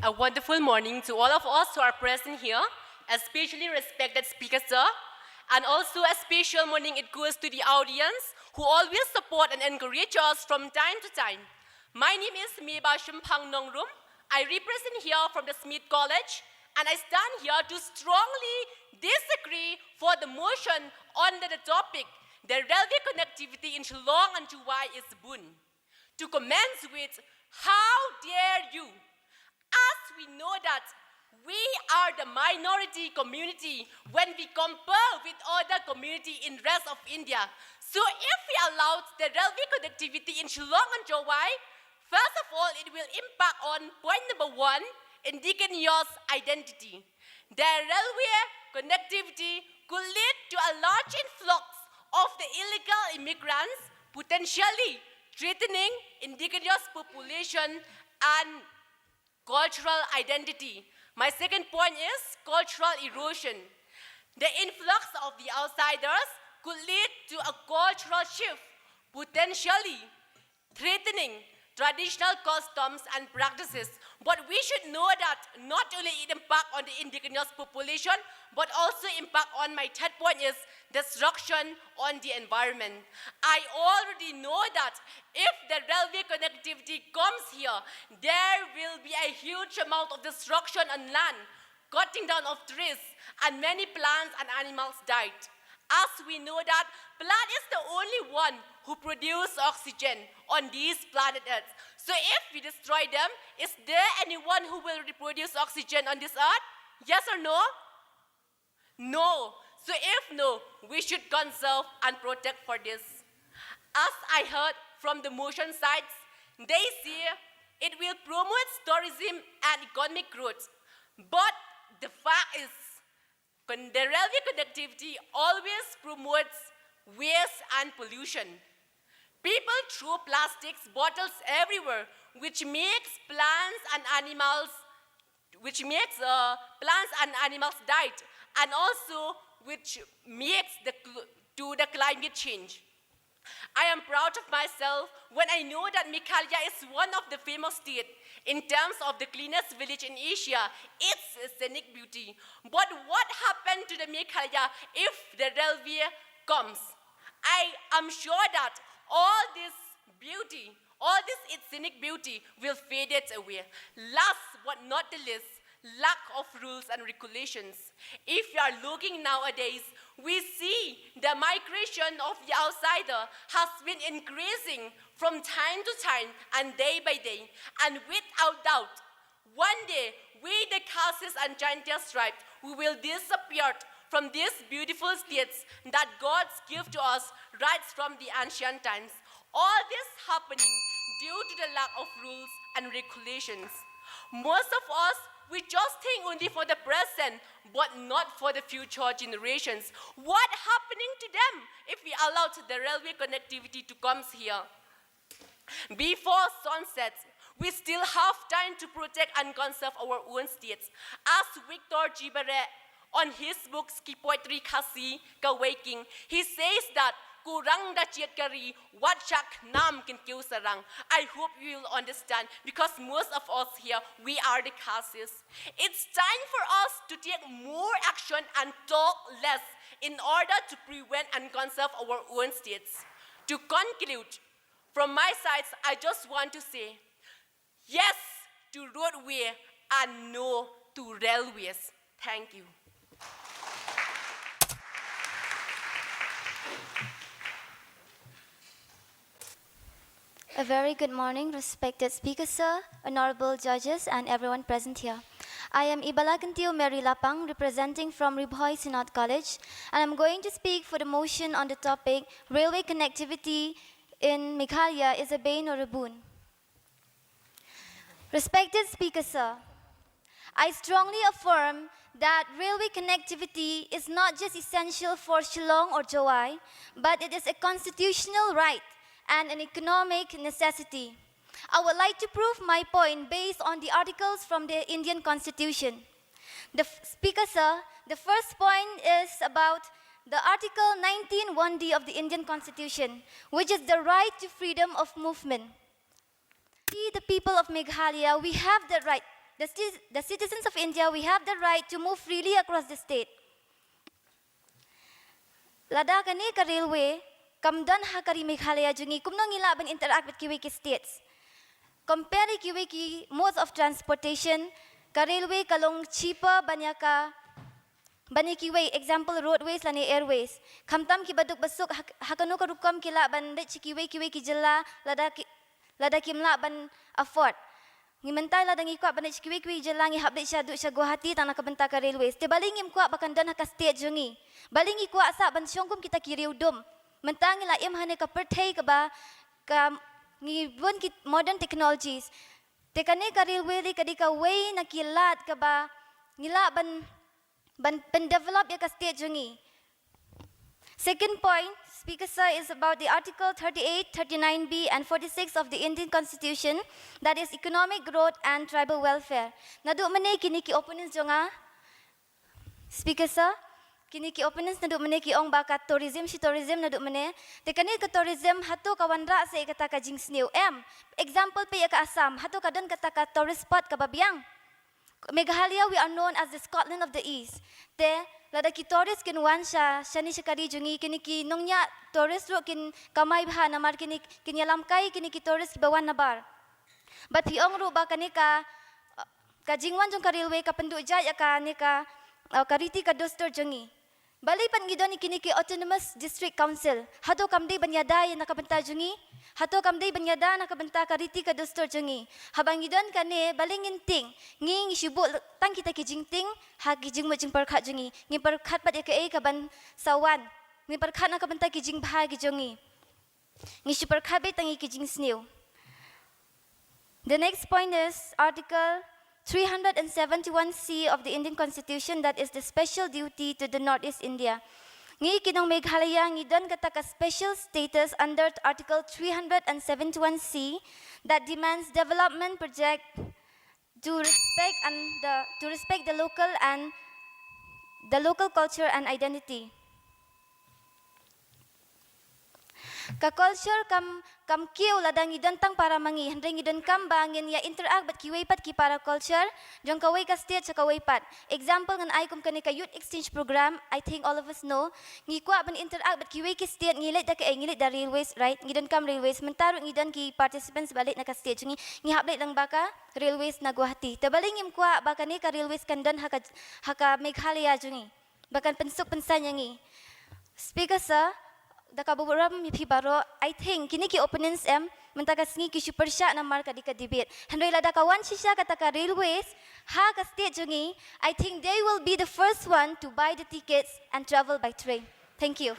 A wonderful morning to all of us who are present here, especially respected speaker sir, and also a special morning it goes to the audience who always support and encourage us from time to time. My name is Meba Shumpang Nongrum. I represent here from the Synod College, and I stand here to strongly disagree for the motion under the topic, the railway connectivity in Shillong and uwei is boon. To commence with, how dare you? As we know that we are the minority community when we compare with other community in rest of India. So if we allowed the railway connectivity in Shillong and uwei, first of all, it will impact on point number one, indigenous identity. The railway connectivity could lead to a large influx of the illegal immigrants, potentially threatening indigenous population and cultural identity. My second point is cultural erosion. The influx of the outsiders could lead to a cultural shift, potentially threatening traditional customs and practices. But we should know that not only it impact on the indigenous population, but also impact on my third point is destruction on the environment. I already know that if the railway connectivity comes here, there will be a huge amount of destruction on land, cutting down of trees, and many plants and animals died. As we know that plant is the only one who produces oxygen on this planet Earth. So if we destroy them, is there anyone who will reproduce oxygen on this earth? Yes or no? No. So if no, we should conserve and protect for this. As I heard from the motion sides, they say it will promote tourism and economic growth. But the fact is, the railway connectivity always promotes waste and pollution. People throw plastics bottles everywhere, which makes plants and animals die, and also which makes the climate change. I am proud of myself when I know that Meghalaya is one of the famous states in terms of the cleanest village in Asia, its scenic beauty. But what happened to the Meghalaya if the railway comes? I am sure that all this beauty, all this its scenic beauty will fade it away. Last but not the least, lack of rules and regulations. If you are looking nowadays, we see the migration of the outsider has been increasing from time to time and day by day. And without doubt, one day, we the castes and giantess tribes, we will disappear from these beautiful states that God gave to us right from the ancient times. All this happening due to the lack of rules and regulations. Most of us, we just think only for the present, but not for the future generations. What happening to them if we allow the railway connectivity to come here? Before sunset, we still have time to protect and conserve our own states. As Victor Gibere on his book, Poetry Kasi Kawaking, he says that kurang da Jingkyrkhu, what chak nam kin kiu sarang. I hope you will understand because most of us here, we are the castes. It's time for us to take more action and talk less in order to prevent and conserve our own states. To conclude, from my side, I just want to say, yes to roadway and no to railways. Thank you. A very good morning, respected speaker sir, honorable judges, and everyone present here. I am Ibalakantiu Mary Lapang, representing from Ribhoi Synod College, and I'm going to speak for the motion on the topic, railway connectivity in Meghalaya is a bane or a boon. Respected speaker sir, I strongly affirm that railway connectivity is not just essential for Shillong or uwei, but it is a constitutional right and an economic necessity. I would like to prove my point based on the articles from the Indian Constitution. Speaker sir, the first point is about the Article 19(1)(d) of the Indian Constitution, which is the right to freedom of movement. We, the people of Meghalaya, we have the right, the citizens of India, we have the right to move freely across the state. Lada kani ka railway, kamdan ha kari Meghalaya jungi, kumno ngila ban interact with kiwi ki states. Compare kiwi ki modes of transportation, ka railway kalong cheaper banya ka bani kiwi, example roadways lani airways. Kamtam ki baduk basuk hakanu ka rukam kila ban de kiwi ki jela lada kimla ban afford. Ngimentai lada ngikwa ban de kiwi jela ngi habde sya du sya Guwahati tanah kabenta ka railways. Te baling ngim kwa bakan dan ha ka state jungi. Baling ikwa asa ban syongkum kita kiri udum. Mentangi la im hane ka perthai ka ba ka ngibun ki modern technologies. Te kane ka railway di kadi ka way na kilat ka ba ngila ban develop ya ka state jungi. Second point, Speaker Sir, is about the Article 38, 39B and 46 of the Indian Constitution, that is economic growth and tribal welfare. Nadu mane kini ki opponents jonga. Speaker Sir, kini ki opponents nadu mane ki ong baka tourism nadu mane. Te kani ka tourism hatu ka wanrah sa kata ka jingsnew. Example pe ya ka Assam, hatu ka don kata ka tourist spot ka babiang. Meghalaya, we are known as the Scotland of the East. Te lada ki tourist kin wansha shani shikari jungi kini ki nongnya tourist ro kin kamay bha namar kini yalam kai kini ki tourist bawan nabar. But piong ro ba kani ka jingwan jong ka railway ka penduk ja ya ka ni ka kariti ka dostor jungi. Balai pan ngidon kini ki autonomous district council. Hato kamdei banyada ya nakabenta jungi. Hato kamdei banyada nakabenta kariti ka dostor jungi. Habang ngidon kane baling inting nging sibuk tang kita ki jingting ha ki jingmo jing perkhat jungi. Ngi perkhat pat ya ka ka ban sawan. Ngi perkhat nakabenta ki jing bha ki jungi. Ngi si perkhat be tangi ki jing snew. The next point is Article 371C of the Indian Constitution, that is the special duty to the Northeast India. Ngi kinong Meghalaya ngidon kata ka special status under Article 371C that demands development project to respect the local culture and identity. Ka culture kam kiu ladang ngidon tang para mangi hendring ngidon kam bangin ya interact bat kiway pat ki para culture jong kaway ka state sa kaway pat. Example ngan ay kum kani ka youth exchange program, I think all of us know. Ngi kwa ban interact bat kiway ki state ngilit da ka ngilit da railways, right? Ngidon kam railways mentaro ngidon ki participants balik na ka state jungi ngi hablet lang baka railways na Guwahati. Tabaling im kwa baka ni ka railways kandan haka Meghalaya jungi. Bakan pensuk pensan yangi. Speaker Sir, Dkhar mi phi baroh, I think kini ki opponents mentaka sngi ki pyrshah na marka di ka debate. Handoi lada ka wan shisha kata ka railways ha ka state jungi, I think they will be the first one to buy the tickets and travel by train. Thank you.